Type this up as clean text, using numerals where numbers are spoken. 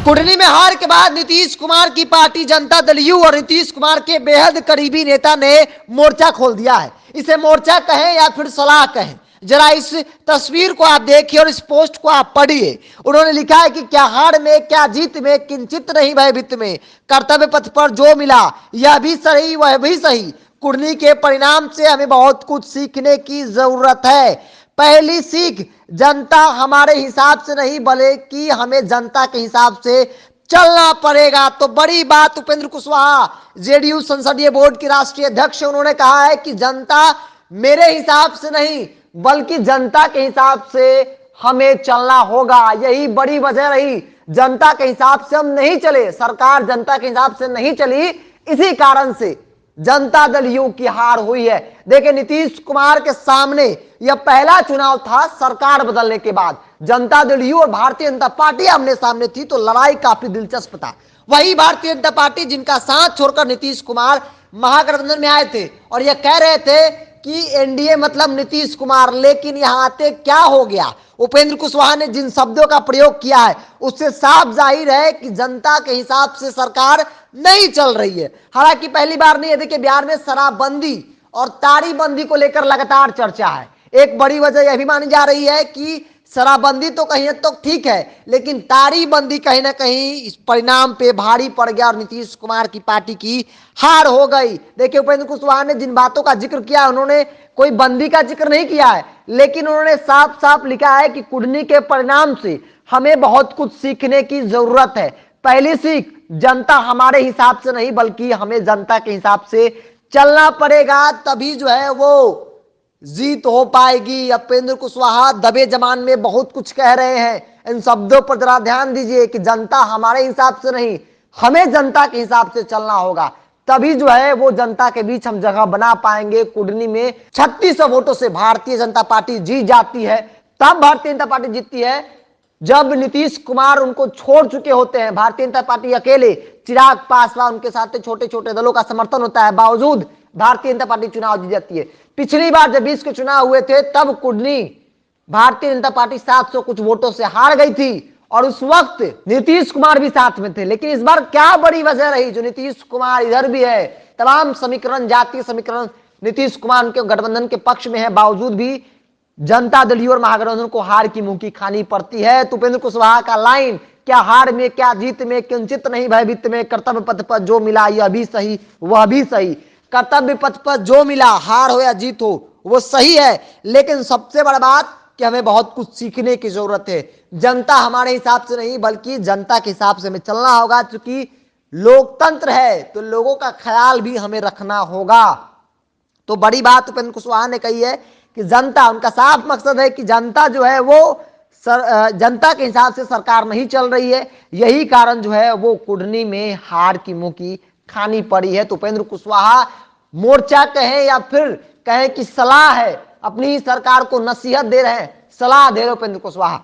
कुटनी में हार के बाद नीतीश कुमार की पार्टी जनता दल यू और नीतीश कुमार के बेहद करीबी नेता ने मोर्चा खोल दिया है। इसे मोर्चा कहें या फिर सलाह कहें, जरा इस तस्वीर को आप देखिए और इस पोस्ट को आप पढ़िए। उन्होंने लिखा है कि क्या हार में क्या जीत में किंचित नहीं भयभीत में, कर्तव्य पथ पर जो मिला यह भी सही वह भी सही, कुटनी के परिणाम से हमें बहुत कुछ सीखने की जरूरत है। पहली सीख, जनता हमारे हिसाब से नहीं बल्कि हमें जनता के हिसाब से चलना पड़ेगा। तो बड़ी बात उपेंद्र कुशवाहा जेडीयू संसदीय बोर्ड के राष्ट्रीय अध्यक्ष, उन्होंने कहा है कि जनता मेरे हिसाब से नहीं बल्कि जनता के हिसाब से हमें चलना होगा। यही बड़ी वजह रही, जनता के हिसाब से हम नहीं चले, सरकार जनता के हिसाब से नहीं चली, इसी कारण से जनता दल यू की हार हुई है। देखिए, नीतीश कुमार के सामने यह पहला चुनाव था सरकार बदलने के बाद। जनता दल यू और भारतीय जनता पार्टी आमने सामने थी, तो लड़ाई काफी दिलचस्प था। वही भारतीय जनता पार्टी जिनका साथ छोड़कर नीतीश कुमार महागठबंधन में आए थे और यह कह रहे थे कि एनडीए मतलब नीतीश कुमार, लेकिन यहां आते क्या हो गया। उपेंद्र कुशवाहा ने जिन शब्दों का प्रयोग किया है उससे साफ जाहिर है कि जनता के हिसाब से सरकार नहीं चल रही है। हालांकि पहली बार नहीं है, देखिए बिहार में शराबबंदी और ताड़ीबंदी को लेकर लगातार चर्चा है। एक बड़ी वजह यह भी मानी जा रही है कि शराबबंदी तो कहीं तो ठीक है, लेकिन ताड़ीबंदी कहीं ना कहीं इस परिणाम पे भारी पड़ गया और नीतीश कुमार की पार्टी की हार हो गई। देखिए, उपेंद्र कुशवाहा ने जिन बातों का जिक्र किया, उन्होंने कोई बंदी का जिक्र नहीं किया है, लेकिन उन्होंने साफ साफ लिखा है कि कुटनी के परिणाम से हमें बहुत कुछ सीखने की जरूरत है। पहली सीख, जनता हमारे हिसाब से नहीं बल्कि हमें जनता के हिसाब से चलना पड़ेगा, तभी जो है वो जीत हो पाएगी। उपेंद्र कुशवाहा दबे जबान में बहुत कुछ कह रहे हैं, इन शब्दों पर जरा ध्यान दीजिए कि जनता हमारे हिसाब से नहीं, हमें जनता के हिसाब से चलना होगा, तभी जो है वो जनता के बीच हम जगह बना पाएंगे। कुटनी में 3600 वोटों से भारतीय जनता पार्टी जीत जाती है। तब भारतीय जनता पार्टी जीतती है जब नीतीश कुमार उनको छोड़ चुके होते हैं। भारतीय जनता पार्टी अकेले, चिराग पासवान उनके साथ छोटे छोटे दलों का समर्थन होता है, बावजूद भारतीय जनता पार्टी चुनाव जीत जाती है। पिछली बार जब 20 के चुनाव हुए थे तब कुटनी भारतीय जनता पार्टी 700 कुछ वोटों से हार गई थी और उस वक्त नीतीश कुमार भी साथ में थे। लेकिन इस बार क्या बड़ी वजह रही, जो नीतीश कुमार इधर भी है, तमाम समीकरण, जातीय समीकरण नीतीश कुमार उनके गठबंधन के पक्ष में है, बावजूद भी जनता दल यू और महागठबंधन को हार की मुंह की खानी पड़ती है। तो उपेंद्र कुशवाहा का लाइन, क्या हार में क्या जीत में किंचित नहीं भयभीत में, कर्तव्य पथ पर जो मिला यह भी सही वह भी सही। कर्तव्य पथ पर जो मिला, हार हो या जीत हो, वो सही है, लेकिन सबसे बड़ा बात कि हमें बहुत कुछ सीखने की जरूरत है। जनता हमारे हिसाब से नहीं बल्कि जनता के हिसाब से हमें चलना होगा। क्योंकि लोकतंत्र है तो लोगों का ख्याल भी हमें रखना होगा। तो बड़ी बात उपेंद्र कुशवाहा ने कही है कि जनता, उनका साफ मकसद है कि जनता जो है वो जनता के हिसाब से सरकार नहीं चल रही है, यही कारण जो है वो कुटनी में हार की मुंह की खानी पड़ी है। तो उपेंद्र कुशवाहा मोर्चा कहें या फिर कहें कि सलाह है, अपनी सरकार को नसीहत दे रहे हैं, सलाह दे रहे उपेंद्र कुशवाहा।